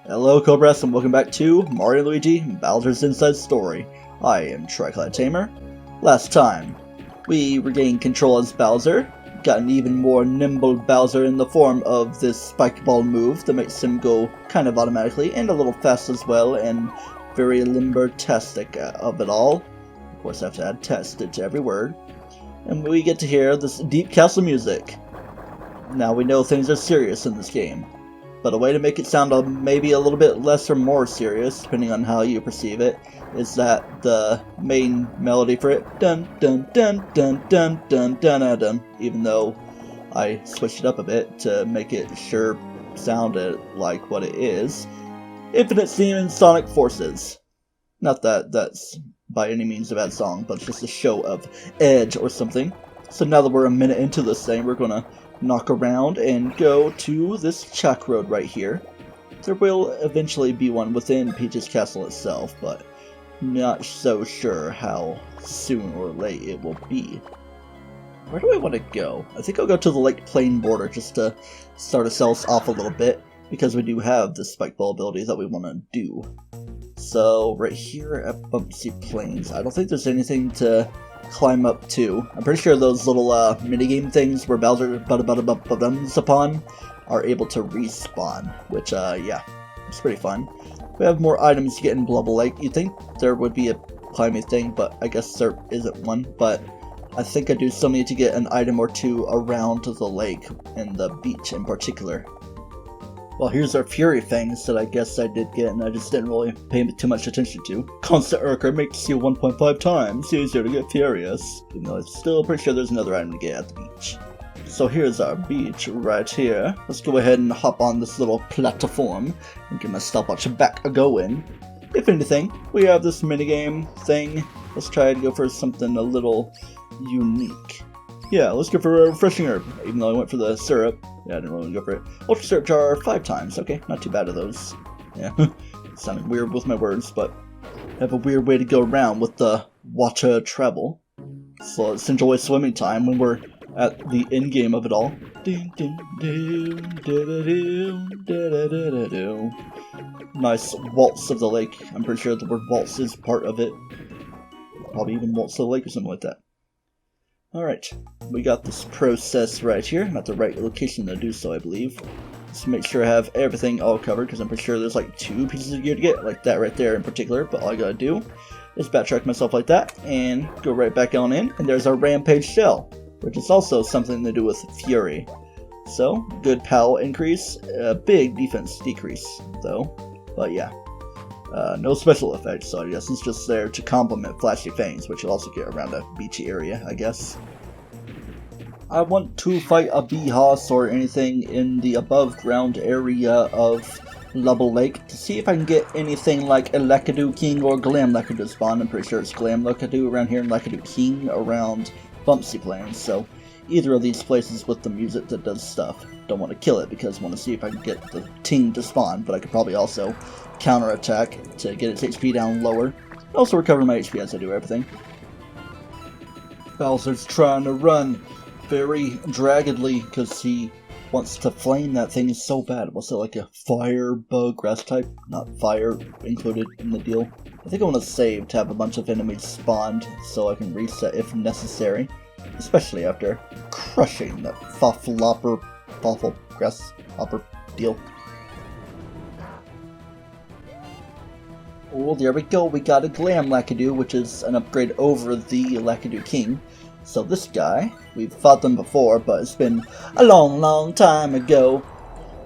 Hello Cobras and welcome back to Mario & Luigi Bowser's Inside Story. I am TryclydeTamer. Last time, we regained control as Bowser, got an even more nimble Bowser in the form of this spike ball move that makes him go kind of automatically and a little fast as well, and very limber-tastic of it all. Of course I have to add tested to every word. And we get to hear this deep castle music. Now we know things are serious in this game. But a way to make it sound maybe a little bit less or more serious, depending on how you perceive it, is that the main melody for it, dun dun dun dun dun dun dun dun dun, even though I switched it up a bit to make it sure sounded like what it is, Infinite Steam and Sonic Forces. Not that that's by any means a bad song, but it's just a show of edge or something. So now that we're a minute into this thing, we're gonna knock around and go to this chuck road right here. There will eventually be one within Peach's Castle itself, but not so sure how soon or late it will be. Where do I want to go? I think I'll go to the Lake Plain border just to start ourselves off a little bit, because we do have the spike ball ability that we want to do. So right here at Bumpsy Plains, I don't think there's anything to climb up to. I'm pretty sure those little minigame things where Bowser bums upon are able to respawn, which yeah, it's pretty fun. We have more items to get in Blubble Lake. You'd think there would be a climbing thing, but I guess there isn't one. But I think I do still need to get an item or two around the lake and the beach in particular. Well, here's our Fury Fangs that I guess I did get, and I just didn't really pay too much attention to. Constant Urker makes you 1.5 times easier to get furious. Even though I'm still pretty sure there's another item to get at the beach. So here's our beach right here. Let's go ahead and hop on this little platform and get my stopwatch back a-going. If anything, we have this minigame thing. Let's try to go for something a little unique. Yeah, let's go for a refreshing herb, even though I went for the syrup. Yeah, I didn't really go for it. Ultra syrup jar 5 times. Okay, not too bad of those. Yeah, it sounded weird with my words, but I have a weird way to go around with the water travel. So let's enjoy swimming time when we're at the end game of it all. Nice waltz of the lake. I'm pretty sure the word waltz is part of it. Probably even waltz of the lake or something like that. Alright, we got this process right here. I'm at the right location to do so, I believe. Let's make sure I have everything all covered, because I'm pretty sure there's like 2 pieces of gear to get, like that right there in particular. But all I gotta do is backtrack myself like that, and go right back on in. And there's our Rampage Shell, which is also something to do with Fury. So, good POW increase, a big defense decrease, though. But yeah. No special effects, so I guess it's just there to complement Flashy Fangs, which you'll also get around a beachy area, I guess. I want to fight a bee hoss or anything in the above ground area of Lubble Lake to see if I can get anything like a Lakitu King or Glam Lakitu spawn. I'm pretty sure it's Glam Lakitu around here and Lakitu King around Bumpsy Plains, so either of these places with the music that does stuff. Don't want to kill it because I want to see if I can get the Ting to spawn, but I could probably also counterattack to get its HP down lower. Also recover my HP as I do everything. Bowser's trying to run very draggedly because he wants to flame that thing so bad. What's it, like a fire bug grass type? Not fire included in the deal. I think I want to save to have a bunch of enemies spawned so I can reset if necessary. Especially after crushing that Fawful grasshopper deal. Oh, there we go, we got a Glam Lakitu, which is an upgrade over the Lakitu King. So this guy, we've fought them before, but it's been a long time ago.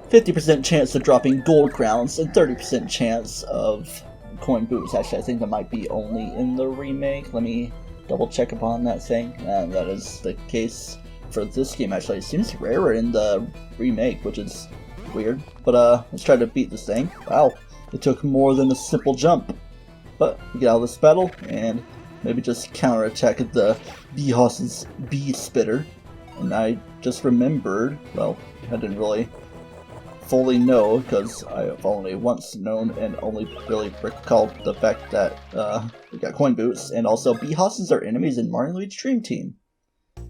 50% chance of dropping gold crowns and 30% chance of coin boots. Actually, I think that might be only in the remake. Let me double check upon that thing, and that is the case for this game. Actually, it seems rarer in the remake, which is weird. But let's try to beat this thing. Wow, it took more than a simple jump. But we get out of this battle and maybe just counterattack the bee hoss's bee spitter. And I just remembered, well, I didn't really fully know because I have only once known and only really recalled the fact that we got coin boots, and also bee hosses are enemies in Mario & Luigi Dream Team,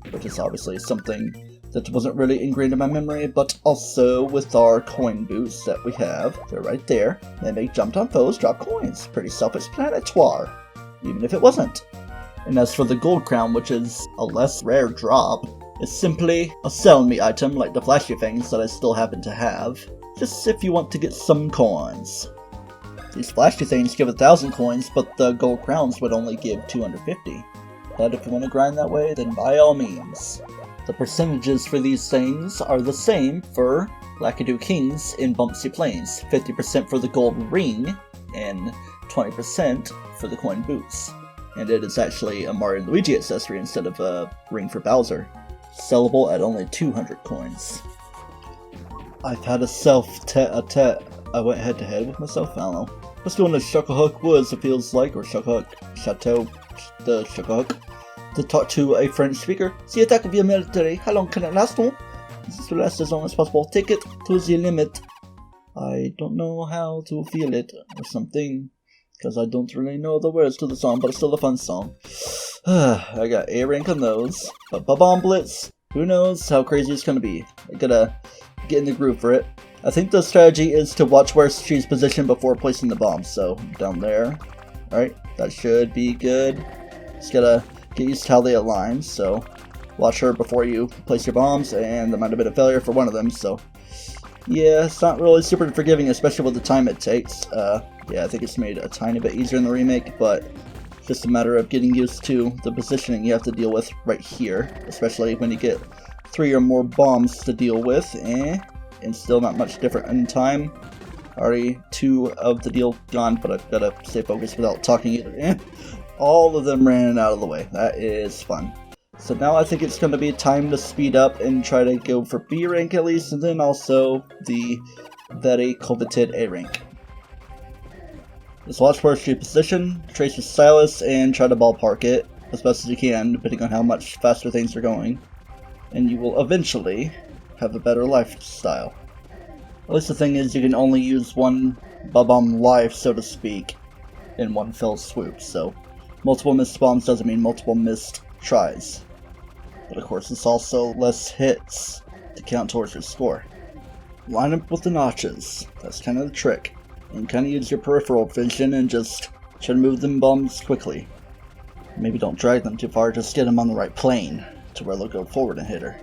which is obviously something that wasn't really ingrained in my memory, but also with our coin boots that we have. They're right there. They make jump on foes, drop coins. Pretty self-explanatory, even if it wasn't. And as for the gold crown, which is a less rare drop, it's simply a sell me item like the flashy things that I still happen to have, just if you want to get some coins. These flashy things give 1,000 coins, but the gold crowns would only give 250. But if you want to grind that way, then by all means. The percentages for these things are the same for Lakitu Kings in Bumpsy Plains. 50% for the gold ring, and 20% for the coin boots. And it is actually a Mario and Luigi accessory instead of a ring for Bowser. Sellable at only 200 coins. I've had a self-tete. I went head-to-head with myself, I don't know. Let's go into Shucklehook Woods, it feels like, or Shucklehook Chateau, the Shucklehook, to talk to a French speaker. The attack of your military, how long can it last? This will last as long as possible. Take it to the limit. I don't know how to feel it, or something, because I don't really know the words to the song, but it's still a fun song. I got A rank on those, but Bomb Blitz, who knows how crazy it's gonna be. I gotta get in the groove for it. I think the strategy is to watch where she's positioned before placing the bombs, so down there. Alright, that should be good. Just gotta get used to how they align, so watch her before you place your bombs, and that might have been a failure for one of them, so yeah, it's not really super forgiving, especially with the time it takes. Yeah, I think it's made a tiny bit easier in the remake, but it's just a matter of getting used to the positioning you have to deal with right here, especially when you get 3 or more bombs to deal with, and still not much different in time. Already 2 of the deal gone, but I've gotta stay focused without talking either. All of them ran out of the way. That is fun. So now I think it's gonna be time to speed up and try to go for B rank at least, and then also the very coveted A rank. Just watch where she position, trace your stylus, and try to ballpark it as best as you can, depending on how much faster things are going. And you will eventually have a better lifestyle. At least the thing is, you can only use one bomb life, so to speak, in one fell swoop, so multiple missed bombs doesn't mean multiple missed tries. But of course, it's also less hits to count towards your score. Line up with the notches. That's kind of the trick. And kind of use your peripheral vision and just try to move them bombs quickly. Maybe don't drag them too far, just get them on the right plane to where they'll go forward and hit her.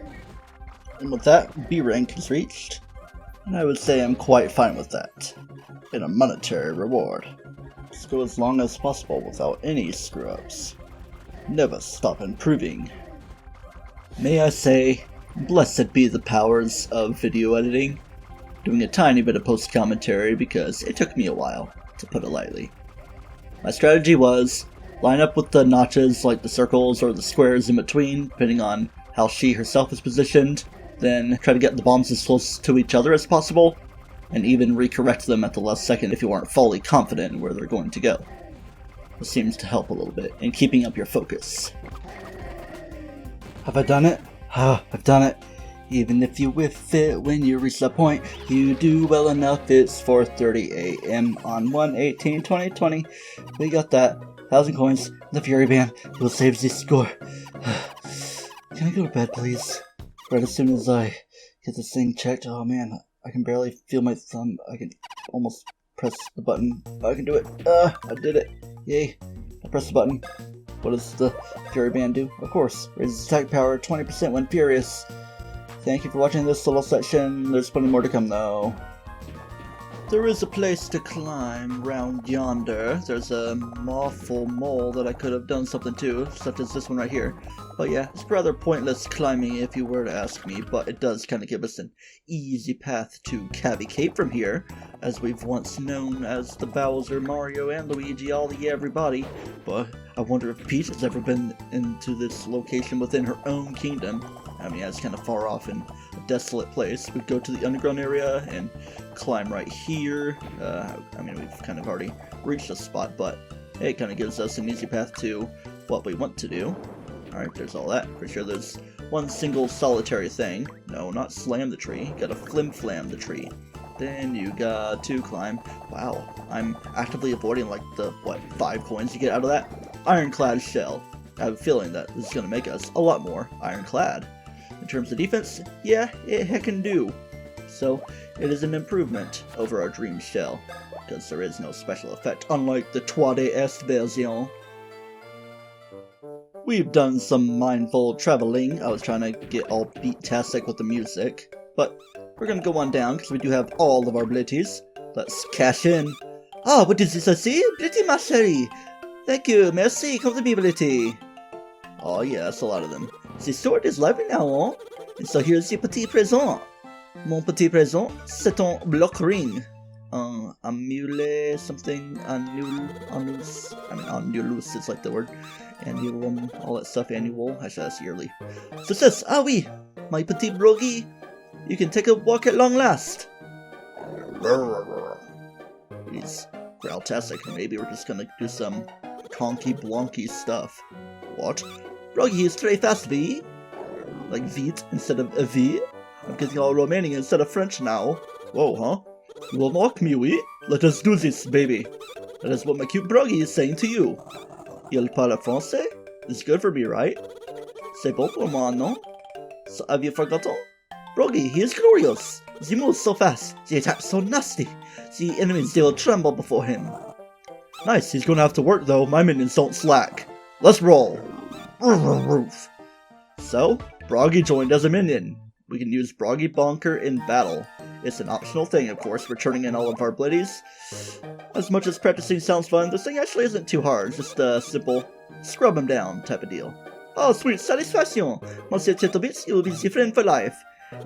And with that, B rank is reached, and I would say I'm quite fine with that. And a monetary reward. Let's go as long as possible without any screw-ups. Never stop improving. May I say, blessed be the powers of video editing. Doing a tiny bit of post-commentary because it took me a while, to put it lightly. My strategy was, line up with the notches like the circles or the squares in between, depending on how she herself is positioned, then try to get the bombs as close to each other as possible, and even recorrect them at the last second if you aren't fully confident in where they're going to go. This seems to help a little bit in keeping up your focus. Have I done it? I've done it. Even if you whiff it when you reach the point, you do well enough. It's 4:30 a.m. on 1/18/2020. We got that. 1,000 coins. The Fury Band will save the score. Can I go to bed, please? Right as soon as I get this thing checked. Oh man, I can barely feel my thumb. I can almost press the button. I can do it. I did it. Yay. I pressed the button. What does the Fury Band do? Of course, raises attack power 20% when furious. Thank you for watching this little section. There's plenty more to come though. There is a place to climb round yonder. There's a awful mole that I could have done something to, such as this one right here. But yeah, it's rather pointless climbing if you were to ask me, but it does kind of give us an easy path to Cabby Cape from here, as we've once known as the Bowser, Mario, and Luigi, all the everybody. But I wonder if Peach has ever been into this location within her own kingdom. I mean, it's kind of far off in a desolate place. We go to the underground area and climb right here. I mean, we've kind of already reached the spot, but it kind of gives us an easy path to what we want to do. Alright, there's all that. Pretty sure there's one single solitary thing. No, not slam the tree. Gotta flim-flam the tree. Then you got to climb. Wow, I'm actively avoiding like the, 5 coins you get out of that? Ironclad shell. I have a feeling that this is going to make us a lot more ironclad. terms of defense, yeah, it heckin' do. So, it is an improvement over our Dream Shell, because there is no special effect, unlike the 3DS version. We've done some mindful traveling. I was trying to get all beat-tastic with the music, but we're gonna go on down because we do have all of our abilities. Let's cash in. Ah, what is this I see? Ability Mastery! Thank you, merci, come to me ability. Oh yeah, that's a lot of them. The sword is lively now, hein? And so here's the petit présent. Mon petit présent, c'est un block ring. Amulet something, annulus, I mean annulus is like the word. Annulum, all that stuff, annual, actually that's yearly. So it says, ah oui, my petit brogy, you can take a walk at long last. He's growltastic, maybe we're just gonna do some conky blonky stuff. What? Brogy is very fast, V. Like vite instead of a V. I'm getting all Romanian instead of French now. Whoa, huh? You will mock me, oui? Let us do this, baby. That is what my cute Brogy is saying to you. Il parle français? It's good for me, right? C'est bon pour moi, non? So have you forgotten? Brogy, he is glorious. He moves so fast. The attack's so nasty. The enemies, they will tremble before him. Nice, he's gonna have to work though. My minions don't slack. Let's roll. So, Brogy joined as a minion. We can use Brogy Bonker in battle. It's an optional thing, of course, for turning in all of our abilities. As much as practicing sounds fun, this thing actually isn't too hard. Just a simple scrub him down type of deal. Oh, sweet satisfaction! Monsieur Tittlebits, you will be the friend for life.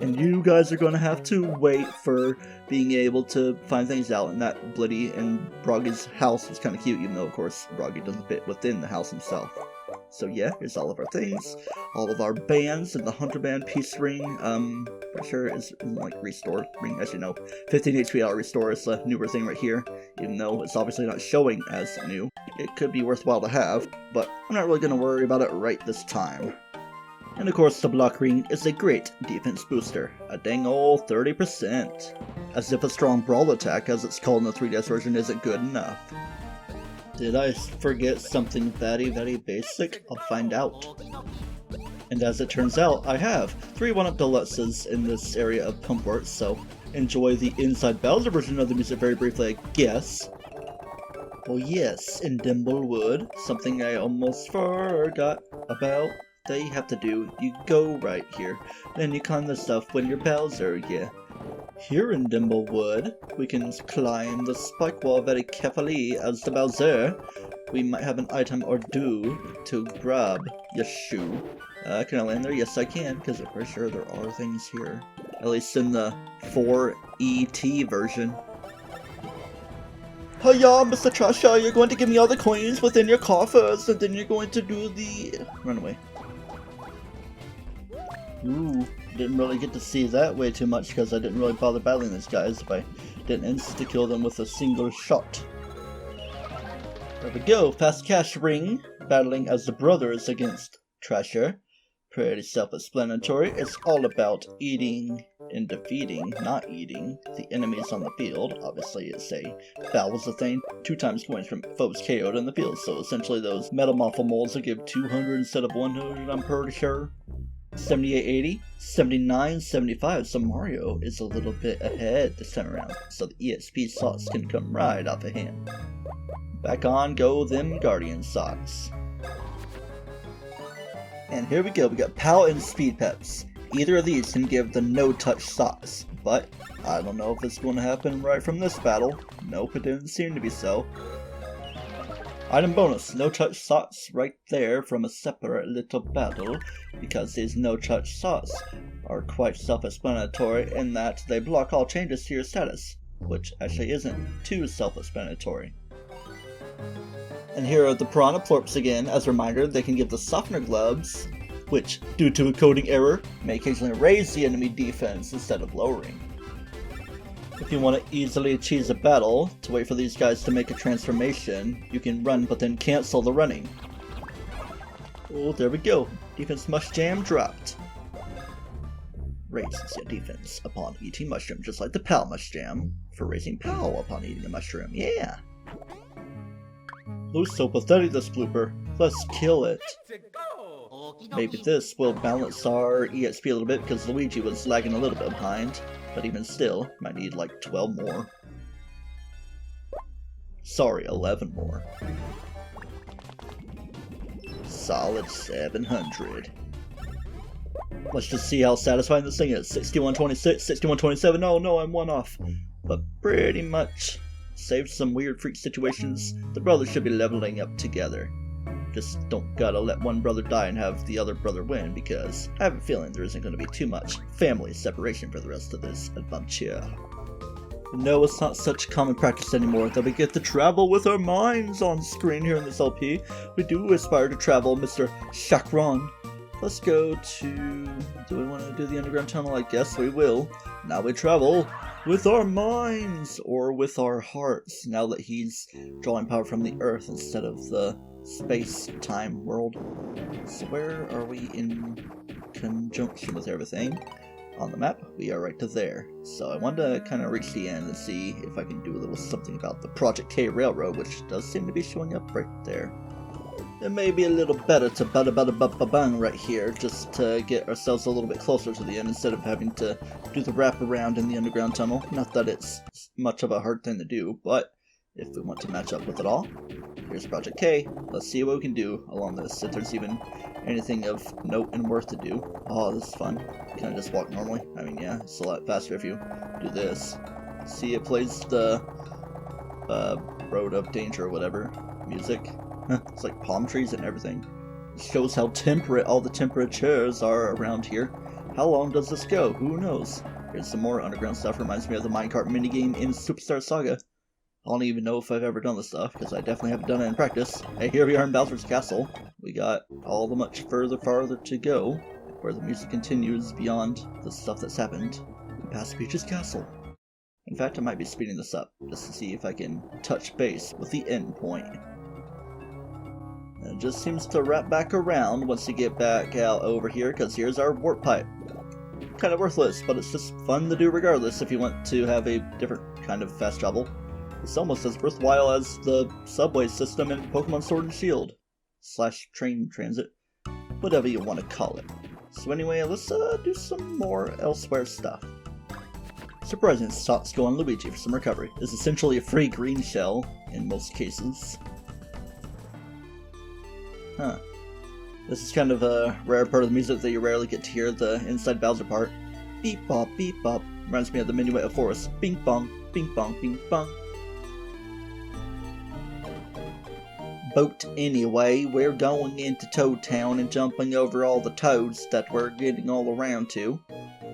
And you guys are going to have to wait for being able to find things out. And that ability in Brogy's house is kind of cute, even though, of course, Brogy doesn't fit within the house himself. So yeah, here's all of our things, all of our bands, and the Hunter Band Peace Ring, pretty sure is like Restore Ring, as you know. 15 HP auto restore is a newer thing right here, even though it's obviously not showing as new. It could be worthwhile to have, but I'm not really going to worry about it right this time. And of course, the Block Ring is a great defense booster, a dang old 30%. As if a strong brawl attack, as it's called in the 3DS version, isn't good enough. Did I forget something very, very basic? I'll find out. And as it turns out, I have 3 1-up deluxes in this area of Pumpworks, so enjoy the Inside Bowser version of the music very briefly, I guess. Oh yes, in Dimblewood, something I almost forgot about that you have to do. You go right here, then you climb the stuff when you're Bowser, yeah. Here in Dimblewood, we can climb the spike wall very carefully as the Bowser. We might have an item or two to grab. Yes, shoe. Can I land there? Yes, I can, because I'm pretty sure there are things here. At least in the 4ET version. Hiya, Mr. Trasher, you're going to give me all the coins within your coffers, and then you're going to do the... Run away. Ooh, didn't really get to see that way too much because I didn't really bother battling these guys if I didn't insta-kill them with a single shot. There we go, Fast Cash Ring, battling as the brothers against Trasher. Pretty self-explanatory. It's all about eating and defeating, not eating, the enemies on the field. Obviously it's a Bowser thing. 2 times coins from foes KO'd in the field, so essentially those Metamorpho molds will give 200 instead of 100, I'm pretty sure. 7880, 79, 75, so Mario is a little bit ahead this time around, so the EXP slots can come right off of him. Back on go them Guardian socks. And here we go, we got POW and Speed Peps. Either of these can give the no-touch socks, but I don't know if it's going to happen right from this battle. Nope, it didn't seem to be so. Item bonus, no-touch socks right there from a separate little battle, because these no-touch socks are quite self-explanatory in that they block all changes to your status, which actually isn't too self-explanatory. And here are the Piranha Plorps again. As a reminder, they can give the Softener Gloves, which, due to a coding error, may occasionally raise the enemy defense instead of lowering. If you want to easily cheese a battle, to wait for these guys to make a transformation, you can run but then cancel the running. Oh, there we go. Defense Mush Jam dropped. Raises your defense upon eating mushroom, just like the POW Mush Jam for raising POW upon eating a mushroom. Yeah! Looks so pathetic, this blooper. Let's kill it. Maybe this will balance our EXP a little bit because Luigi was lagging a little bit behind, but even still, might need like 12 more. Sorry, 11 more. Solid 700. Let's just see how satisfying this thing is. 6126, 6127. Oh no, I'm one off. But pretty much saved some weird freak situations. The brothers should be leveling up together. Just don't gotta let one brother die and have the other brother win, because I have a feeling there isn't gonna be too much family separation for the rest of this adventure. No, it's not such common practice anymore that we get to travel with our minds on screen here in this LP. We do aspire to travel, Mr. Chakron. Let's go to... do we want to do the underground tunnel? I guess we will. Now we travel with our minds, or with our hearts, now that he's drawing power from the Earth instead of the space-time world. So where are we in conjunction with everything? On the map, we are right to there. So I want to kind of reach the end and see if I can do a little something about the Project K Railroad, which does seem to be showing up right there. It may be a little better to bada-bada-ba-ba-bang right here, just to get ourselves a little bit closer to the end instead of having to do the wraparound in the underground tunnel. Not that it's much of a hard thing to do, but if we want to match up with it all, here's Project K. Let's see what we can do along this, if there's even anything of note and worth to do. Oh, this is fun. Can I just walk normally? I mean, yeah, it's a lot faster if you do this. See, it plays the Road of Danger or whatever music. It's like palm trees and everything. It shows how temperate all the temperatures are around here. How long does this go? Who knows? Here's some more underground stuff. Reminds me of the minecart minigame in Superstar Saga. I don't even know if I've ever done this stuff, because I definitely haven't done it in practice. Hey, here we are in Bowser's Castle. We got all the much farther to go, where the music continues beyond the stuff that's happened. We pass Peach's Castle. In fact, I might be speeding this up, just to see if I can touch base with the end point. And it just seems to wrap back around once you get back out over here, because here's our warp pipe. Kind of worthless, but it's just fun to do regardless if you want to have a different kind of fast travel. It's almost as worthwhile as the subway system in Pokemon Sword and Shield. / train transit. Whatever you want to call it. So anyway, let's do some more elsewhere stuff. Surprising stops go on Luigi for some recovery. It's essentially a free green shell in most cases. Huh. This is kind of a rare part of the music that you rarely get to hear, the inside Bowser part. Beep bop, beep bop. Reminds me of the Minuet of Forest. Bing bong, bing bong, bing bong. Boat anyway, we're going into Toad Town and jumping over all the toads that we're getting all around to.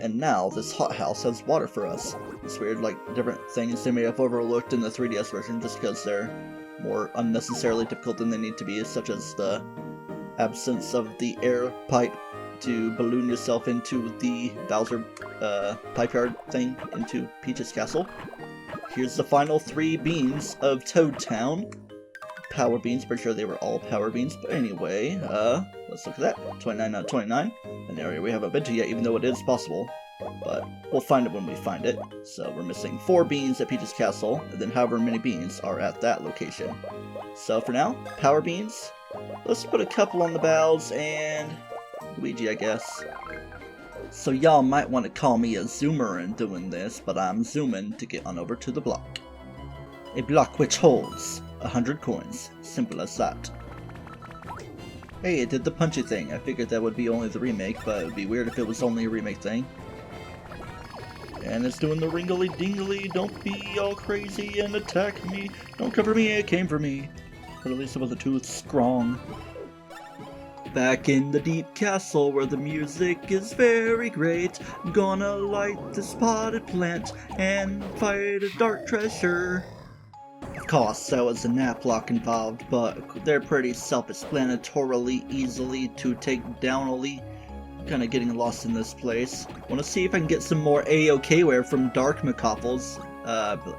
And now this hothouse has water for us. It's weird, like different things they may have overlooked in the 3DS version just because they're more unnecessarily difficult than they need to be, such as the absence of the air pipe to balloon yourself into the Bowser pipe yard thing into Peach's Castle. Here's the final 3 beans of Toad Town. Power beans, pretty sure they were all power beans, but anyway, let's look at that. 29 out of 29. An area we haven't been to yet, even though it is possible. But we'll find it when we find it. So we're missing 4 beans at Peach's Castle, and then however many beans are at that location. So for now, power beans. Let's put a couple on the bows, and Luigi, I guess. So y'all might want to call me a zoomer in doing this, but I'm zooming to get on over to the block. A block which holds 100 coins. Simple as that. Hey, it did the punchy thing. I figured that would be only the remake, but it would be weird if it was only a remake thing. And it's doing the ringly-dingly, don't be all crazy and attack me. Don't come for me, it came for me. But at least it wasn't too strong. Back in the deep castle where the music is very great, I'm gonna light this potted plant and fight a dark treasure. Of course, there was a nap lock involved, but they're pretty self-explanatorily easily to take down-ally. Kind of getting lost in this place. Want to see if I can get some more AOK ware from Dark McCoffles.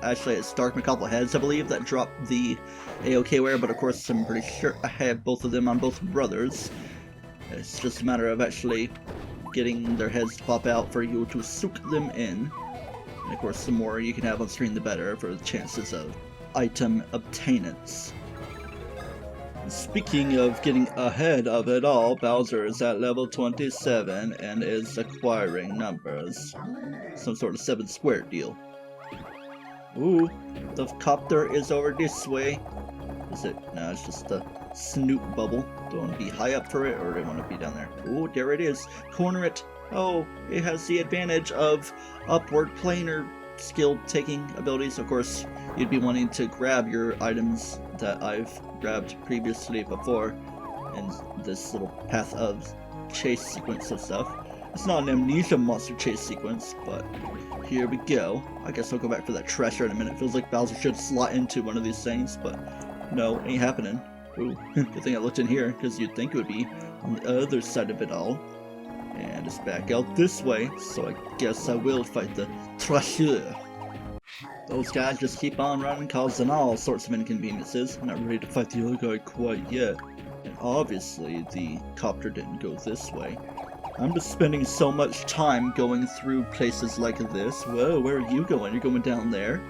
Actually, it's Dark McCoffle heads, I believe, that drop the AOK ware, but of course I'm pretty sure I have both of them on both brothers. It's just a matter of actually getting their heads to pop out for you to soak them in. And of course, the more you can have on screen, the better for the chances of item obtainance. Speaking of getting ahead of it all, Bowser is at level 27 and is acquiring numbers. Some sort of 7 square deal. Ooh, the copter is over this way. Is it? No, it's just a snoot bubble. Do I want to be high up for it, or do I want to be down there? Ooh, there it is. Corner it. Oh, it has the advantage of upward planar skill taking abilities. Of course, you'd be wanting to grab your items that I've grabbed previously before in this little path of chase sequence of stuff. It's not an amnesia monster chase sequence, but here we go. I guess I'll go back for that treasure in a minute. Feels like Bowser should slot into one of these things, but no, ain't happening. Ooh, good thing I looked in here, because you'd think it would be on the other side of it all. And it's back out this way, so I guess I will fight the treasure. Those guys just keep on running, causing all sorts of inconveniences. I'm not ready to fight the other guy quite yet. And obviously, the copter didn't go this way. I'm just spending so much time going through places like this. Whoa, where are you going? You're going down there?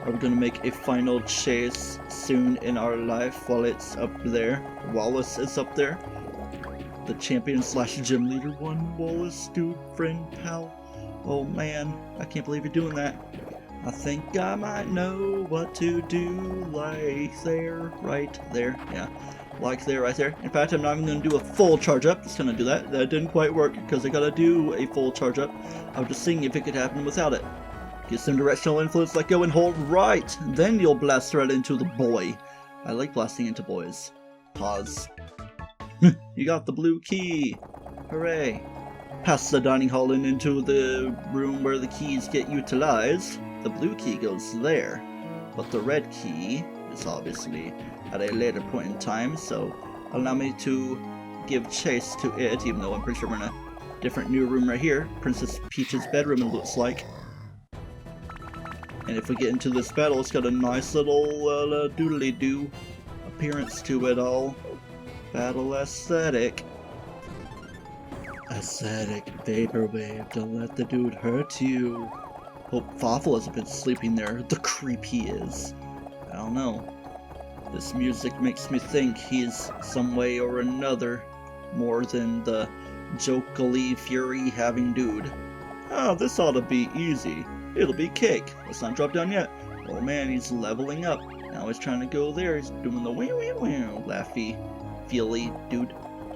Are we going to make a final chase soon in our life while it's up there? Wallace is up there. The champion slash gym leader one. Wallace, dude, friend, pal. Oh man, I can't believe you're doing that. I think I might know what to do. Like there, right there. Yeah, like there, right there. In fact, I'm not even going to do a full charge up. Just going to do that. That didn't quite work because I got to do a full charge up. I was just seeing if it could happen without it. Get some directional influence, let go and hold right. Then you'll blast right into the boy. I like blasting into boys. Pause. You got the blue key. Hooray. Past the dining hall and into the room where the keys get utilized. The blue key goes there. But the red key is obviously at a later point in time, so allow me to give chase to it, even though I'm pretty sure we're in a different new room right here. Princess Peach's bedroom, it looks like. And if we get into this battle, it's got a nice little doodly-doo appearance to it all. Battle aesthetic. Aesthetic vaporwave, don't let the dude hurt you. Hope Fawful hasn't been sleeping there, the creep he is. I don't know. This music makes me think he's some way or another more than the jokily fury-having dude. Oh, this ought to be easy. It'll be cake. Let's not drop down yet. Oh man, he's leveling up. Now he's trying to go there. He's doing the wee laughy, feely dude.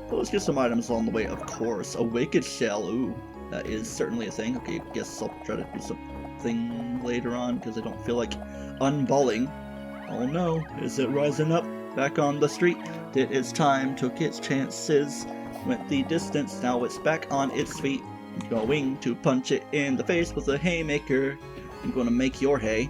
But let's get some items along the way, of course. A wicked shell. Ooh, that is certainly a thing. Okay, guess I'll try to do something later on because I don't feel like unballing. Oh no, is it rising up? Back on the street. Did its time, took its chances, went the distance. Now it's back on its feet. I'm going to punch it in the face with a haymaker. I'm going to make your hay.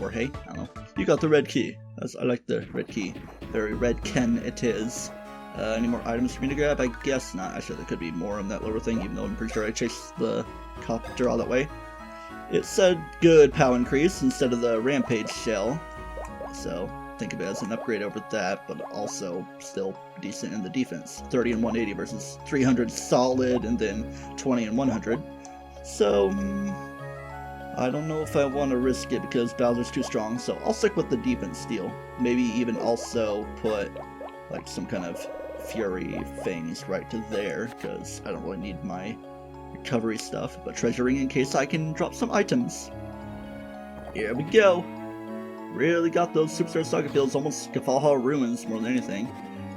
Or hay? I don't know. You got the red key. I like the red key. Very red Ken it is. Any more items for me to grab? I guess not. Actually, there could be more on that lower thing, even though I'm pretty sure I chased the copter all that way. It's a good POW increase instead of the rampage shell. So, think of it as an upgrade over that, but also still decent in the defense. 30 and 180 versus 300 solid, and then 20 and 100. So, I don't know if I want to risk it because Bowser's too strong, so I'll stick with the defense deal. Maybe even also put like some kind of fury things right to there, because I don't really need my recovery stuff, but treasuring in case I can drop some items. Here we go. Really got those Superstar Saga feels, almost Gafalha Ruins more than anything.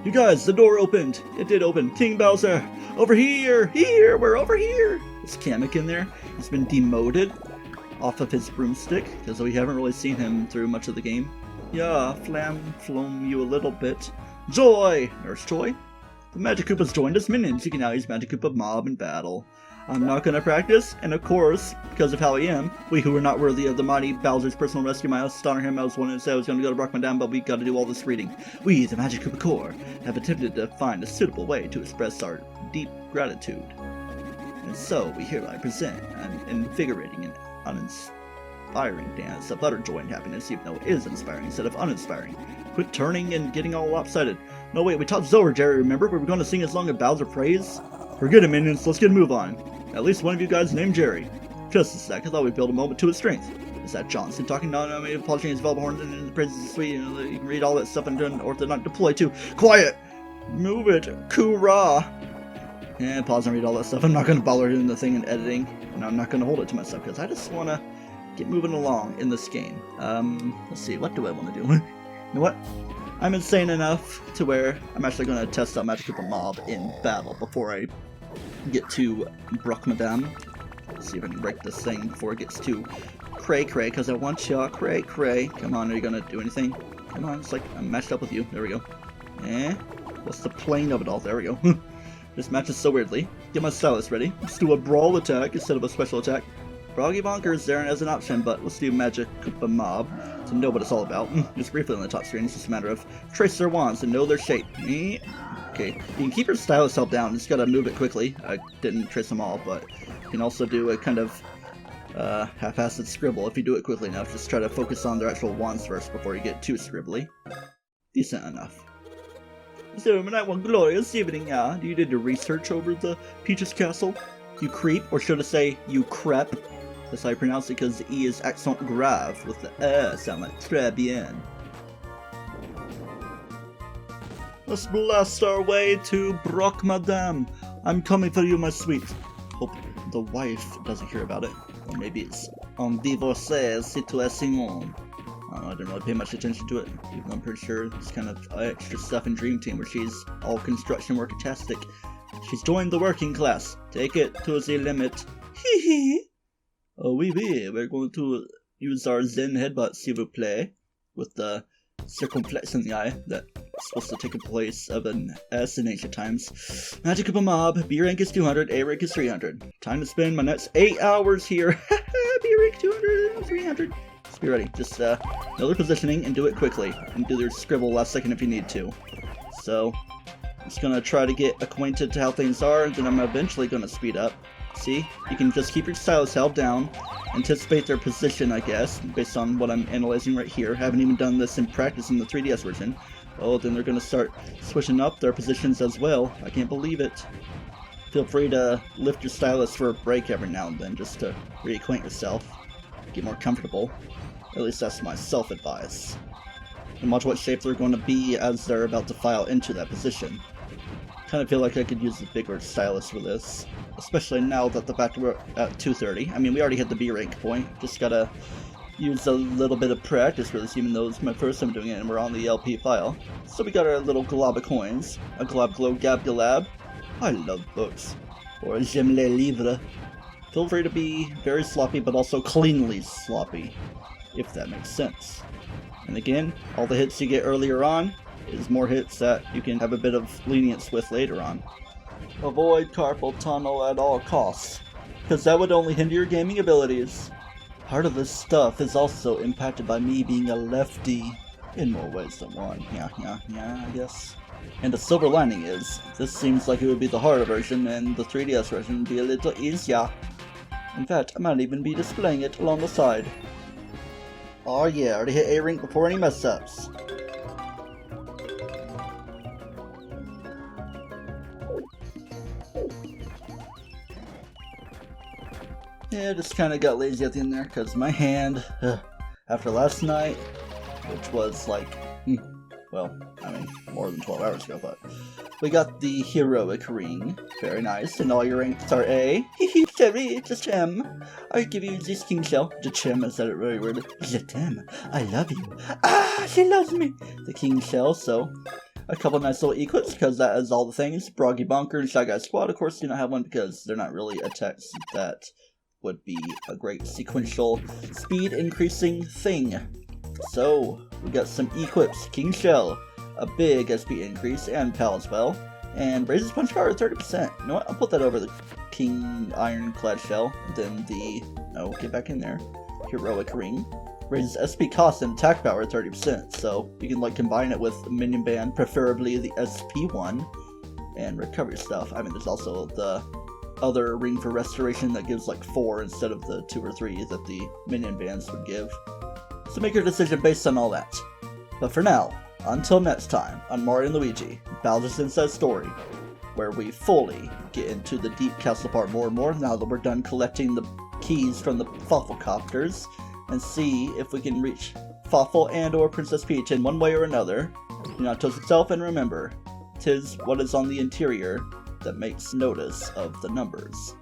You guys, the door opened! It did open. King Bowser! Over here! Here! We're over here! Is Kamek in there? He's been demoted off of his broomstick, because we haven't really seen him through much of the game. Yeah, flom you a little bit. Joy! Nurse Joy? The Magic Koopa's joined us minions. You can now use Magic Koopa Mob in battle. I'm not gonna practice, and of course, because of how I am, we who are not worthy of the mighty Bowser's personal rescue must honor him. I was wanting to say I was gonna go to Brockman down, but we gotta do all this reading. We, the Magic Koopa Corps, have attempted to find a suitable way to express our deep gratitude. And so, we hereby present an invigorating and uninspiring dance of utter joy and happiness, even though it is inspiring instead of uninspiring. Quit turning and getting all lopsided. No wait, we talked this over, Jerry, remember? We were gonna sing as long as Bowser prays? Forget it, minions, let's get a move on. At least one of you guys named Jerry. Just a sec, I thought we'd build a moment to his strength. Is that Johnson talking? No, I mean, polishing his velvet horns and the praises is sweet. You can read all that stuff and do or to not deploy too. Quiet! Move it! Coorah! And pause and read all that stuff. I'm not going to bother doing the thing in editing. And I'm not going to hold it to myself because I just want to get moving along in this game. Let's see, what do I want to do? You know what? I'm insane enough to where I'm actually going to test out Magic Koopa Mob in battle before I get to Brock Madame. Let's see if I can break this thing before it gets too cray-cray, because I want ya cray-cray. Come on, are you going to do anything? Come on, it's like I'm matched up with you. There we go. What's the plane of it all? There we go. This matches so weirdly. Get my stylus ready. Let's do a brawl attack instead of a special attack. Froggy Bonker is there as an option, but let's do Magic Koopa Mob to know what it's all about. Just briefly on the top screen, it's just a matter of trace their wands and know their shape. Okay, you can keep your stylus held down, just gotta move it quickly. I didn't trace them all, but you can also do a kind of half-assed scribble if you do it quickly enough. Just try to focus on their actual wands first before you get too scribbly. Decent enough. So, one glorious evening, You did your research over the Peach's Castle? You creep, or should I say, you crep? That's how I pronounce it, because the E is accent grave, with the sound like très bien. Let's blast our way to Brock Madame. I'm coming for you, my sweet. Hope the wife doesn't hear about it. Or maybe it's en divorcée situation. I didn't really pay much attention to it, even though I'm pretty sure it's kind of extra stuff in Dream Team where she's all construction work-tastic. She's joined the working class. Take it to the limit. Hee hee. Oh, oui, we're going to use our Zen headbutt, s'il vous plaît, with the circumflex in the eye that's supposed to take a place of an S in ancient times. Magic Koopa Mob, B rank is 200, A rank is 300. Time to spend my next 8 hours here. B rank 200, 300. Just be ready. Just know their positioning and do it quickly. And do their scribble last second if you need to. So, I'm just going to try to get acquainted to how things are, then I'm eventually going to speed up. See? You can just keep your stylus held down, anticipate their position, I guess, based on what I'm analyzing right here. Haven't even done this in practice in the 3DS version. Oh, then they're going to start switching up their positions as well. I can't believe it. Feel free to lift your stylus for a break every now and then, just to reacquaint yourself. Get more comfortable. At least that's my self-advice. And watch what shape they're going to be as they're about to file into that position. Kind of feel like I could use a bigger stylus for this, especially now that the fact we're at 230. I mean, we already hit the B rank point, just gotta use a little bit of practice for this, even though it's my first time doing it and we're on the LP file. So we got our little glob of coins, a glob glow gab galab. I love books. Or j'aime les livres. Feel free to be very sloppy, but also cleanly sloppy, if that makes sense. And again, all the hits you get earlier on is more hits that you can have a bit of lenience with later on. Avoid carpal tunnel at all costs, because that would only hinder your gaming abilities. Part of this stuff is also impacted by me being a lefty, in more ways than one. Yeah, I guess. And the silver lining is, this seems like it would be the harder version, and the 3DS version would be a little easier. In fact, I might even be displaying it along the side. Oh yeah, already hit A rank before any mess-ups. Yeah, just kind of got lazy at the end there, because my hand, after last night, which was like, well, I mean, more than 12 hours ago, but we got the heroic ring. Very nice, and all your ranks are A. Hehe, Cherry, just him. I give you this king shell. Jachem, I said it really weird. Jachem, I love you. Ah, she loves me. The king shell, so a couple nice little equips, because that is all the things. Broggy Bonker and Shy Guy Squad, of course, do not have one because they're not really attacks that would be a great sequential speed increasing thing. So, we got some equips. King Shell, a big SP increase, and Pal as well. And raises punch power 30%. You know what? I'll put that over the King Ironclad Shell. Then the, no, get back in there, Heroic Ring. Raises SP cost and attack power 30%. So, you can like combine it with Minion Band, preferably the SP one, and recover stuff. I mean, there's also the other ring for restoration that gives like 4 instead of the 2 or 3 that the minion bands would give. So make your decision based on all that. But for now, until next time on Mario & Luigi, Bowser's Inside Story, where we fully get into the deep castle part more and more now that we're done collecting the keys from the Fufflecopters, and see if we can reach Fawful and or Princess Peach in one way or another. Do not toast itself, and remember, 'tis what is on the interior that makes notice of the numbers.